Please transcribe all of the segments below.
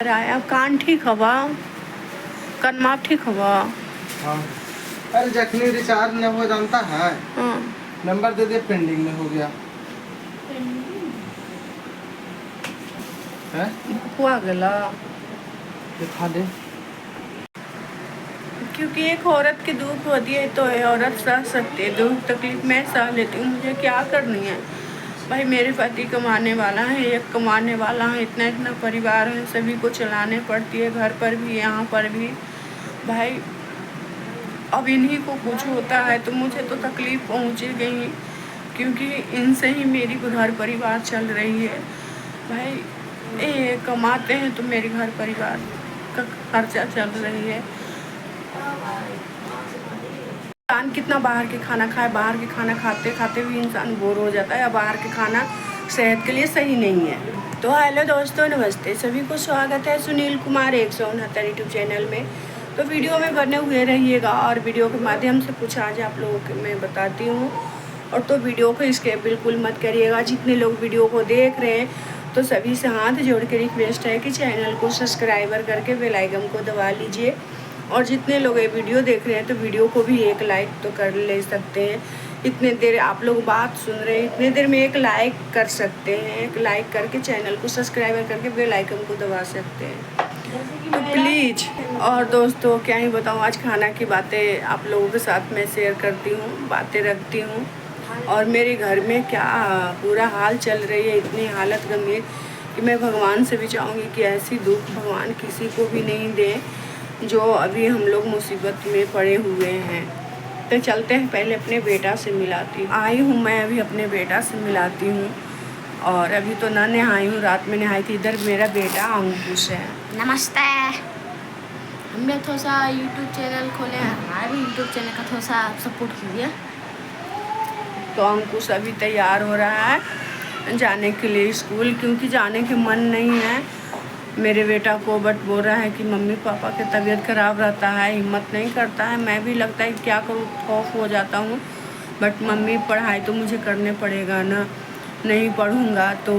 आया कान ठीक हवा कनमाप ठीक हवा। हाँ। अरे जखनी रिचार्ज न हो जानता है। हाँ। नंबर दे दे, पेंडिंग में हो गया है। हुआ गला दिखा दे। क्योंकि एक औरत की दुख होती है तो ये औरत सह सकती है, दुख तकलीफ मैं सह लेती हूँ। मुझे क्या करनी है भाई, मेरे पति कमाने वाला है, एक कमाने वाला है, इतना इतना परिवार है, सभी को चलाने पड़ती है, घर पर भी यहाँ पर भी भाई। अब इन्हीं को कुछ होता है तो मुझे तो तकलीफ़ पहुँचेगी, क्योंकि इनसे ही मेरी घर परिवार चल रही है भाई। ये कमाते हैं तो मेरे घर परिवार का खर्चा चल रही है। इंसान कितना बाहर के खाना खाए, बाहर के खाना खाते खाते भी इंसान बोर हो जाता है, या बाहर के खाना सेहत के लिए सही नहीं है। तो हेलो दोस्तों, नमस्ते, सभी को स्वागत है सुनील कुमार 169 यूट्यूब चैनल में। तो वीडियो में बने हुए रहिएगा और वीडियो के माध्यम से कुछ आज आप लोगों को मैं बताती हूँ। और तो वीडियो को स्किप बिल्कुल मत करिएगा। जितने लोग वीडियो को देख रहे हैं तो सभी से हाथ जोड़ के रिक्वेस्ट है कि चैनल को सब्सक्राइबर करके बेल आइकन को दबा लीजिए। और जितने लोग ये वीडियो देख रहे हैं तो वीडियो को भी एक लाइक तो कर ले सकते हैं। इतने देर आप लोग बात सुन रहे हैं, इतने देर में एक लाइक कर सकते हैं, एक लाइक करके चैनल को सब्सक्राइबर करके बेल आइकन को दबा सकते हैं तो प्लीज़। और दोस्तों क्या ही बताऊँ, आज खाना की बातें आप लोगों के साथ मैं शेयर करती हूँ, बातें रखती हूँ। और मेरे घर में क्या पूरा हाल चल रही है, इतनी हालत गंभीर कि मैं भगवान से भी चाहूँगी कि ऐसी दुख भगवान किसी को भी नहीं दें जो अभी हम लोग मुसीबत में पड़े हुए हैं। तो चलते हैं, पहले अपने बेटा से मिलाती आई हूँ। मैं अभी अपने बेटा से मिलाती हूँ और अभी तो ना नहाई हूँ, रात में नहाई थी। इधर मेरा बेटा अंकुश है। नमस्ते। हमने थोड़ा सा यूट्यूब चैनल खोले हैं, हमारे भी यूट्यूब चैनल का थोड़ा सा सपोर्ट कीजिए। तो अंकुश अभी तैयार हो रहा है जाने के लिए स्कूल, क्योंकि जाने के मन नहीं है मेरे बेटा को, बट बोल रहा है कि मम्मी पापा की तबीयत ख़राब रहता है, हिम्मत नहीं करता है। मैं भी लगता है क्या करूँ, खौफ हो जाता हूँ, बट मम्मी पढ़ाई तो मुझे करने पड़ेगा ना, नहीं पढ़ूँगा तो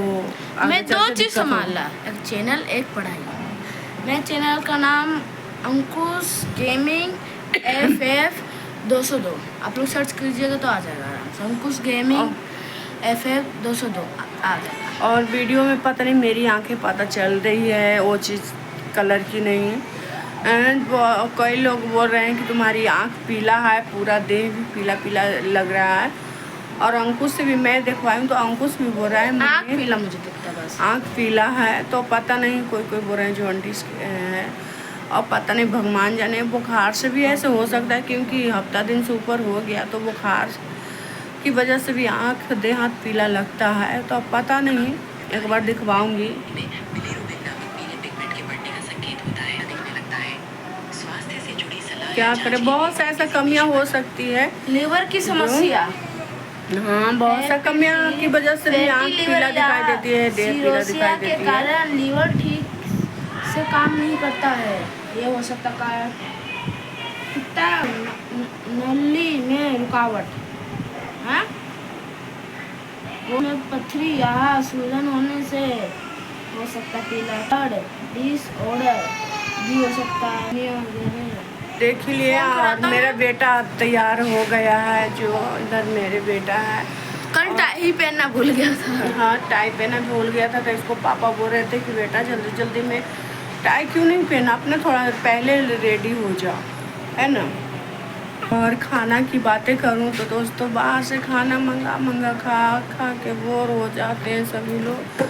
मैं दो चीज़ संभाला, एक चैनल एक पढ़ाई। मेरे चैनल का नाम अंकुश गेमिंग FF 202, आप लोग सर्च कीजिएगा तो आ जाएगा आराम से, अंकुश गेमिंग FF 202 आ जाएगा। और वीडियो में पता नहीं मेरी आंखें पता चल रही है वो चीज़ कलर की नहीं है। एंड कई लोग बोल रहे हैं कि तुम्हारी आंख पीला है, पूरा देह भी पीला पीला लग रहा है। और अंकुश से भी मैं देखवाई हूँ तो अंकुश भी बोल रहा है आँख पीला मुझे दिखता है, बस आँख पीला है। तो पता नहीं, कोई कोई बोल रहे हैं जॉन्डिस है, और पता नहीं भगवान जाने। बुखार से भी ऐसे हो सकता है, क्योंकि हफ्ता दिन से ऊपर हो गया तो बुखार की वजह से भी आँख देह हाथ पीला लगता है। तो अब पता नहीं, एक बार दिखवाऊंगी। क्या करें, बहुत सा ऐसा कमियां हो सकती है, लीवर की समस्या। हाँ बहुत सा कमियां की वजह से भी आँख पीला दिखाई देती है, देह पीला दिखाई देती के है। कारण लीवर ठीक से काम नहीं करता है, ये हो सकता कारण पित्ता नली में रुकावट है, वो में पथरी या सूजन होने से हो सकता पीला डिसऑर्डर भी हो सकता है। देख ही लिया। और मेरा बेटा तैयार हो गया है, जो इधर मेरे बेटा है। कल टाई पहनना भूल गया था। हाँ टाई पहना भूल गया था, तो इसको पापा बोल रहे थे कि बेटा जल्दी जल्दी में टाई क्यों नहीं पहना, अपने थोड़ा पहले रेडी हो जाओ, है ना। और खाना की बातें करूं तो दोस्तों, बाहर से खाना मंगा मंगा खा खा के बोर हो जाते हैं सभी लोग।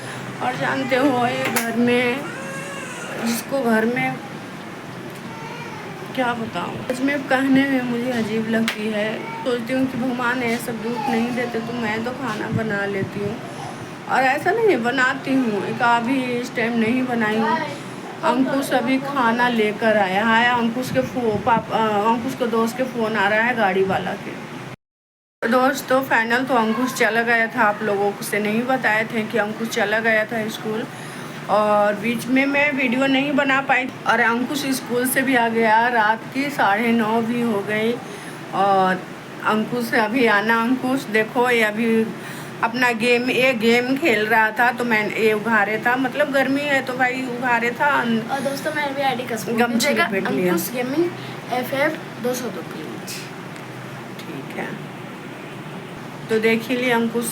और जानते हो ये घर में, जिसको घर में क्या बताऊँ, इसमें कहने में मुझे अजीब लगती है। सोचती हूँ कि भगवान ये सब दुख नहीं देते तो मैं तो खाना बना लेती हूँ। और ऐसा नहीं है, बनाती हूँ, एक अभी इस टाइम नहीं बनाई हूँ। अंकुश अभी खाना लेकर आया है, अंकुश के दोस्त के फ़ोन आ रहा है गाड़ी वाला के। दोस्तों फाइनल तो अंकुश चला गया था, आप लोगों से नहीं बताए थे कि अंकुश चला गया था स्कूल, और बीच में मैं वीडियो नहीं बना पाई। और अंकुश स्कूल से भी आ गया, रात की 9:30 भी हो गई। और अंकुश अभी आना, अंकुश देखो ये अभी अपना गेम खेल रहा था, तो मैं ये उघारे था, मतलब गर्मी है तो भाई उघारे था। और दोस्तों मैंने भी आईडी कसम गमछी लपेट लिया। अंकुश गेमिंग FF 202 ठीक है, तो देख ही लिया अंकुश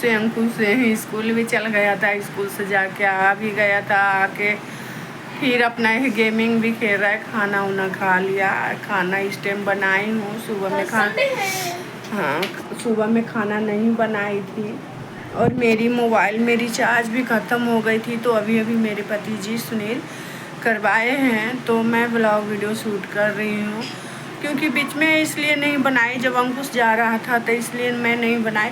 से स्कूल भी चल गया था, स्कूल से जाके आ भी गया था, आके फिर अपना ये गेमिंग भी खेल रहा है। खाना उना खा लिया, खाना इस टाइम बनाई हूँ। सुबह में हाँ, सुबह में खाना नहीं बनाई थी, और मेरी मोबाइल में रिचार्ज भी ख़त्म हो गई थी, तो अभी मेरे पति जी सुनील करवाए हैं, तो मैं व्लॉग वीडियो शूट कर रही हूँ। क्योंकि बीच में इसलिए नहीं बनाई, जब अंकुश जा रहा था तो इसलिए मैं नहीं बनाई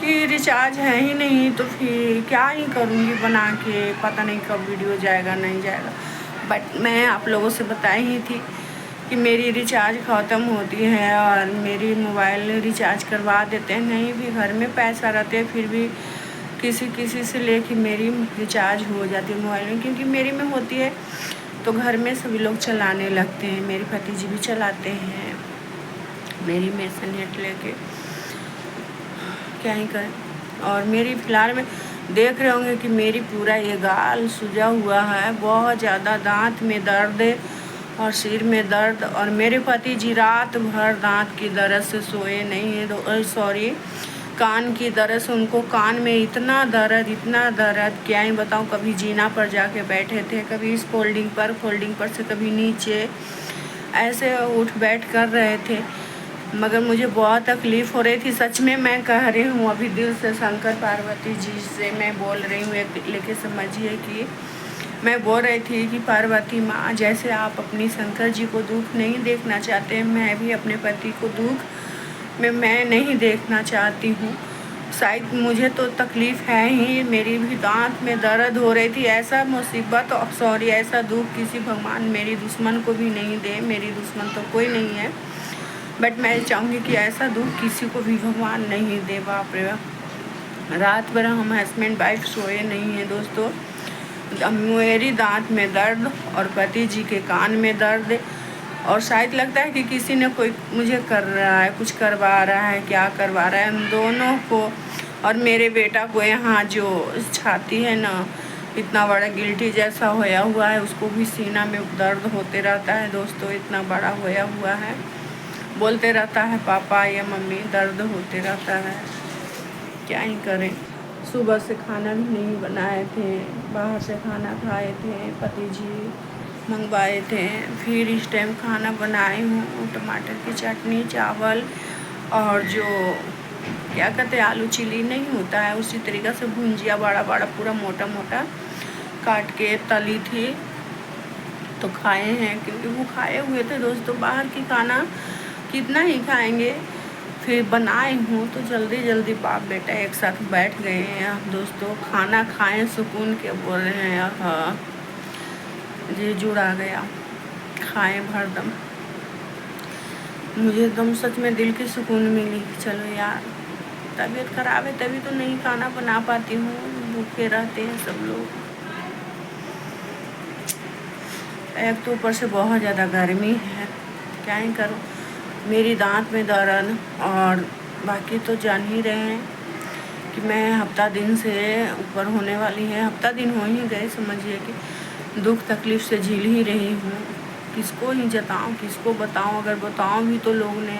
कि रिचार्ज है ही नहीं, तो फिर क्या ही करूँगी बना के, पता नहीं कब वीडियो जाएगा नहीं जाएगा। बट मैं आप लोगों से बताई ही थी कि मेरी रिचार्ज ख़त्म होती है और मेरी मोबाइल रिचार्ज करवा देते हैं। नहीं भी घर में पैसा रहते हैं, फिर भी किसी से लेके मेरी रिचार्ज हो जाती है मोबाइल में, क्योंकि मेरी में होती है तो घर में सभी लोग चलाने लगते हैं। मेरे पति जी भी चलाते हैं मेरी में से नेट लेके, क्या ही करें। और मेरी फ़िलहाल में देख रहे होंगे कि मेरी पूरा ये गाल सूजा हुआ है, बहुत ज़्यादा दांत में दर्द और सिर में दर्द। और मेरे पति जी रात भर दांत की दर्द से सोए नहीं है, सॉरी कान की दर्द से। उनको कान में इतना दर्द क्या ही बताऊँ। कभी जीना पर जाके बैठे थे, कभी इस फोल्डिंग पर से कभी नीचे, ऐसे उठ बैठ कर रहे थे, मगर मुझे बहुत तकलीफ़ हो रही थी। सच में मैं कह रही हूँ, अभी दिल से शंकर पार्वती जी से मैं बोल रही हूँ, लेके समझिए कि मैं बोल रही थी कि पार्वती माँ, जैसे आप अपनी शंकर जी को दुख नहीं देखना चाहते, मैं भी अपने पति को दुख में मैं नहीं देखना चाहती हूँ। शायद मुझे तो तकलीफ़ है ही, मेरी भी दांत में दर्द हो रही थी। ऐसा मुसीबत, सॉरी ऐसा दुख किसी भगवान मेरी दुश्मन को भी नहीं दे। मेरी दुश्मन तो कोई नहीं है, बट मैं चाहूँगी कि ऐसा दुख किसी को भी भगवान नहीं दे। बाप रे बाप, रात भर हम हस्बैंड वाइफ सोए नहीं हैं दोस्तों। मेरी दांत में दर्द और पति जी के कान में दर्द, और शायद लगता है कि किसी ने कोई मुझे कर रहा है, कुछ करवा रहा है, क्या करवा रहा है हम दोनों को। और मेरे बेटा को यहाँ जो छाती है ना, इतना बड़ा गिल्टी जैसा होया हुआ है, उसको भी सीना में दर्द होते रहता है दोस्तों, इतना बड़ा होया हुआ है। बोलते रहता है पापा या मम्मी, दर्द होते रहता है, क्या ही करें। सुबह से खाना भी नहीं बनाए थे, बाहर से खाना खाए थे, पति जी मंगवाए थे। फिर इस टाइम खाना बनाई हूँ, टमाटर की चटनी, चावल, और जो क्या कहते हैं आलू चिली नहीं होता है, उसी तरीक़ा से भुंजिया बड़ा पूरा मोटा काट के तली थी, तो खाए हैं। क्योंकि वो खाए हुए थे दोस्तों, बाहर की खाना कितना ही खाएंगे। फिर बनाई हूँ तो जल्दी बाप बेटा एक साथ बैठ गए हैं दोस्तों, खाना खाएं सुकून के, बोल रहे हैं हाँ जी जुड़ा गया, खाएं भरदम। मुझे एकदम सच में दिल की सुकून मिली। चलो यार, तबीयत ख़राब है तभी तो नहीं खाना बना पाती हूँ, भूखे रहते हैं सब लोग। एक तो ऊपर से बहुत ज़्यादा गर्मी है, क्या ही करूँ। मेरी दांत में दर्द, और बाकी तो जान ही रहे हैं कि मैं हफ्ता दिन से ऊपर होने वाली है, हफ्ता दिन हो ही गए, समझिए कि दुख तकलीफ़ से झेल ही रही हूँ। किसको ही जताऊँ, किसको बताऊँ। अगर बताऊँ भी तो लोग ने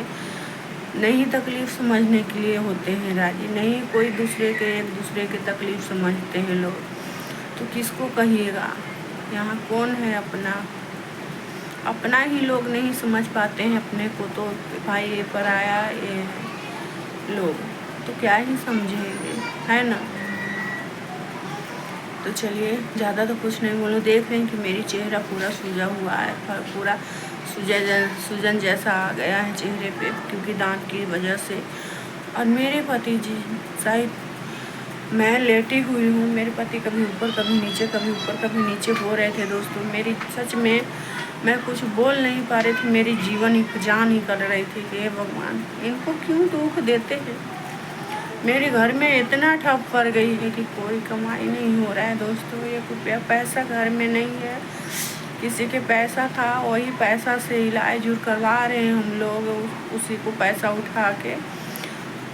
नहीं तकलीफ़ समझने के लिए होते हैं राजी, नहीं कोई एक दूसरे के तकलीफ़ समझते हैं लोग, तो किसको कहिएगा। यहाँ कौन है अपना ही लोग नहीं समझ पाते हैं अपने को, तो भाई ये पराया ये लोग तो क्या ही समझेंगे, है ना। तो चलिए ज़्यादा तो कुछ नहीं बोलूँ। देख रहे हैं कि मेरी चेहरा पूरा सूजा हुआ है, पूरा सूजन जैसा आ गया है चेहरे पे, क्योंकि दांत की वजह से। और मेरे पति जी, शायद मैं लेटी हुई हूँ, मेरे पति कभी ऊपर कभी नीचे, कभी ऊपर कभी नीचे हो रहे थे दोस्तों। मेरी सच में मैं कुछ बोल नहीं पा रही थी, मेरी जान ही कर रही थी कि हे भगवान, इनको क्यों दुख देते हैं। मेरे घर में इतना ठप पड़ गई है कि कोई कमाई नहीं हो रहा है दोस्तों। ये रुपया पैसा घर में नहीं है, किसी के पैसा था वही पैसा से इलाज करवा रहे हैं हम लोग, उसी को पैसा उठा के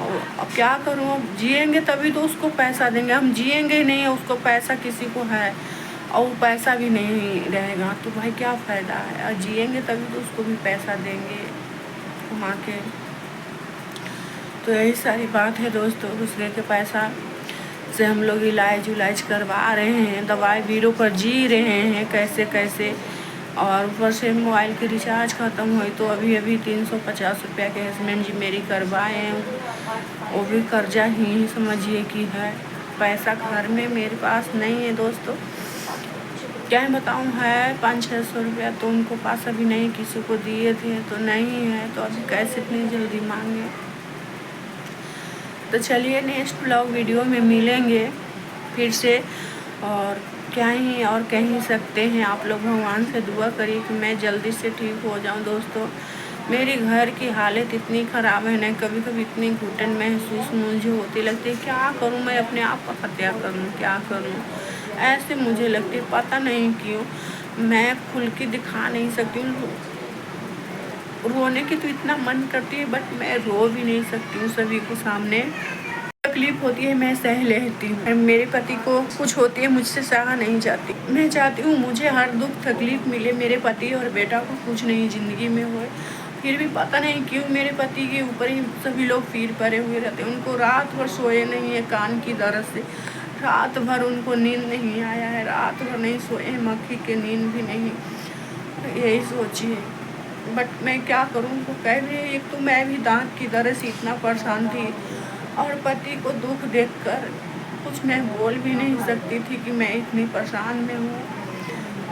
और अब क्या करूँ, अब जिएंगे तभी तो उसको पैसा देंगे, हम जिएंगे ही नहीं, उसको पैसा किसी को है और वो पैसा भी नहीं रहेगा तो भाई क्या फ़ायदा है। और जिएंगे तभी तो उसको भी पैसा देंगे कमा के। तो यही सारी बात है दोस्तों, दूसरे के पैसा से हम लोग इलाज करवा रहे हैं, दवाई बीरो पर जी रहे हैं कैसे कैसे। और ऊपर से मोबाइल की रिचार्ज ख़त्म हुई तो अभी 350 रुपया के हस्बैंड जी मेरी करवाए हैं, वो भी कर्जा ही समझिए कि है। पैसा घर में मेरे पास नहीं है दोस्तों, क्या बताऊँ, है 500-600 रुपया तो उनको पास अभी नहीं, किसी को दिए थे तो नहीं है, तो अभी कैसे इतनी जल्दी मांगे। तो चलिए नेक्स्ट ब्लॉग वीडियो में मिलेंगे फिर से। और क्या ही और कह ही सकते हैं, आप लोग भगवान से दुआ करिए कि मैं जल्दी से ठीक हो जाऊं दोस्तों। मेरी घर की हालत इतनी ख़राब है ना, कभी कभी इतनी घुटन महसूस मुझे होती, लगती है क्या करूं, मैं अपने आप का हत्या करूं, क्या करूं, ऐसे मुझे लगती है। पता नहीं क्यों मैं खुल के दिखा नहीं सकती हूँ, रोने की तो इतना मन करती है बट मैं रो भी नहीं सकती हूँ सभी को सामने। तकलीफ होती है मैं सह लेती हूँ, मेरे पति को कुछ होती है मुझसे सहा नहीं जाती। मैं चाहती हूँ मुझे हर दुख तकलीफ मिले, मेरे पति और बेटा को कुछ नहीं ज़िंदगी में होए, फिर भी पता नहीं क्यों मेरे पति के ऊपर ही सभी लोग फिर पड़े हुए रहते हैं। उनको रात भर सोए नहीं है, कान की दर्द से रात भर उनको नींद नहीं आया है, रात भर नहीं सोए हैं, मक्खी के नींद भी नहीं, यही सोचिए। बट मैं क्या करूँ, उनको कह रही, एक तो मैं भी दांत की दर्द से इतना परेशान थी और पति को दुख देखकर कुछ मैं बोल भी नहीं सकती थी कि मैं इतनी परेशान में हूँ।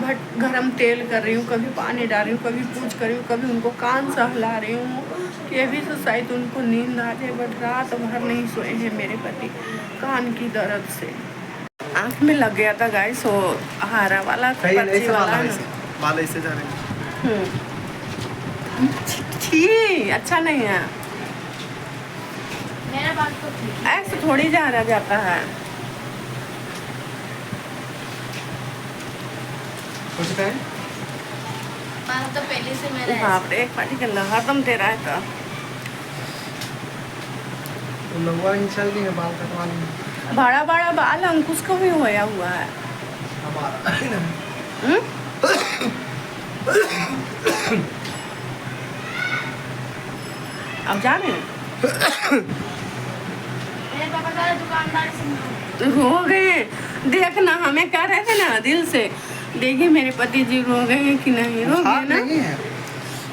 बट गरम तेल कर रही हूँ, कभी पानी डाल रही हूँ, कभी पूछ कर रही हूँ, कभी उनको कान सहला रही हूँ कि अभी तो शायद उनको नींद आ जाए, बट रात भर नहीं सोए हैं मेरे पति कान की दर्द से। आँख में लग गया था गाइस, वो हारा वाला पर्ची वाला बाल ऐसे जा रहे हैं। छी अच्छा नहीं है, मेरा बात तो ठीक है। ऐसे थोड़ी जा जाता है। कुछ कहें? बाल तो पहले से मेरा है। बाप रे, एक पार्टी का लहरदम दे रहा है तो तो लगवा ही चल रही है, बाल कटवा ली। बड़ा बड़ा बाल अंकुश को भी होया हुआ है। हमारा अब जा रहे हैं, मेरे पापा का दुकानदार से रो गए, देखना हमें कह रहे थे ना दिल से, देखिए मेरे पति जी रो गए हैं कि नहीं, रो गए ना, नहीं है,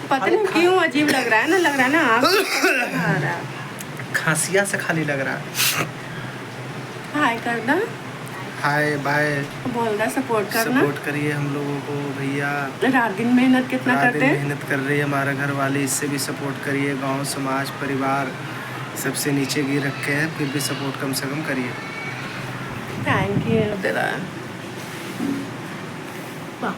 पता नहीं क्यों अजीब लग रहा है ना, लग रहा है ना आँख आ रहा है। खांसिया से खाली लग रहा है। हाय कर दा, हाय बाय, बोल दा सपोर्ट करना, सपोर्ट करिए हम लोगों को भैया। रात दिन मेहनत कितना रात करते दिन हैं। मेहनत कर रही है हमारा घर वाले, इससे भी सपोर्ट करिए। गांव समाज परिवार सबसे नीचे गिर रखे हैं, फिर भी सपोर्ट कम से कम करिए। थैंक यू तेरा। वाह